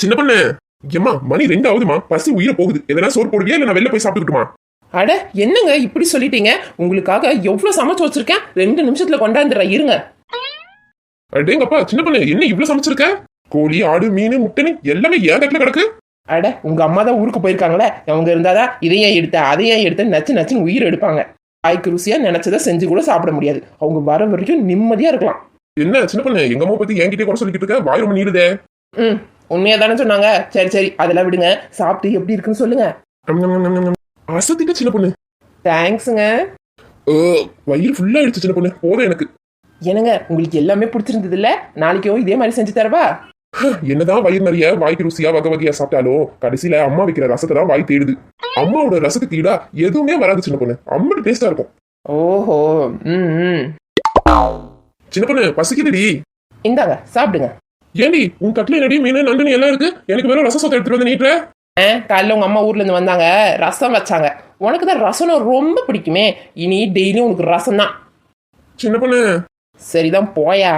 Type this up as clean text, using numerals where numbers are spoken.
சின்ன பொண்ணு, ஏம்மா மணி 2 ஆகுதுமா, பசி உயிரை போகுது. எதனா சோறு போடுவியா இல்ல நான் வெளில போய் சாப்பிட்டுக்கிட்டுமா? அட என்னங்க இப்படி சொல்லிட்டீங்க? உங்களுக்காக எவ்வளவு சமைச்சு வச்சிருக்கேன், 2 நிமிஷத்துல கொண்டாந்துடுறேன் இருங்க. அடேங்கப்பா, சின்ன பொண்ணு என்ன இவ்வளவு சமைச்சிருக்க? கோழி, ஆடு, மீன், முட்டைன்னு எல்லாமே ஏன் தட்டுல கிடக்கு? அட உங்க அம்மா தான் ஊருக்கு போயிருக்காங்களே, அவங்க இருந்தாதான் இதையும் எடுத்த அதையும் எடுத்த நச்சு நச்சுன்னு உயிர் எடுப்பாங்க. வாய்க்கு ருசியா நினைச்சதை செஞ்சு கூட சாப்பிட முடியாது. அவங்க வர வரைக்கும் நிம்மதியா இருக்கலாம். என்ன சின்ன பொண்ணு, எங்க அம்மா பத்தி என்கிட்டயே கூட சொல்லிக்கிட்டு இருக்க? வாய் ரொம்ப நீளுதே. உண்மையா தானே சொன்னாங்க. சரி சரி அதெல்லாம் விடுங்க, சாப்பிட்டு எப்படி இருக்குன்னு சொல்லுங்க. அசத்திட்ட சின்ன பொண்ணு. தேங்க்ஸுங்க. வயிறு ஃபுல்லா ஆயிடுச்சு சின்ன பொண்ணு, போதும் எனக்கு. என்னங்க உங்களுக்கு எல்லாமே பிடிச்சிருந்தது இல்ல? நாளைக்கும் இதே மாதிரி செஞ்சு தரவா? என்னதான் வயிறு நிறைய வாய்க்கு ருசியா வகை வகையா சாப்பிட்டாலும் கடைசியில அம்மா வைக்கிற ரசத்தை தான் வாய் தேடுது. அம்மாவோட ரசத்துக்கு ஈடா எதுவுமே வராது சின்ன பொண்ணு. அம்மட்டு டேஸ்டா இருக்கும். ஓஹோ. ம். சின்ன பொண்ணு பசிக்குதுடி. இந்தாங்க சாப்பிடுங்க. ஏண்டி உன் கட்டில நடி மீன் நண்டு எல்லாம் இருக்கு, எனக்கு வெறும் ரசம் சொத்தை எடுத்துட்டு வந்து நீட்டுற? காலைல உங்க அம்மா ஊர்ல இருந்து வந்தாங்க, ரசம் வச்சாங்க. உனக்கு தான் ரசம்னா ரொம்ப பிடிக்குமே, இனி டெய்லியும் உனக்கு ரசம் தான். சின்ன பொண்ணு சரிதான் போயா.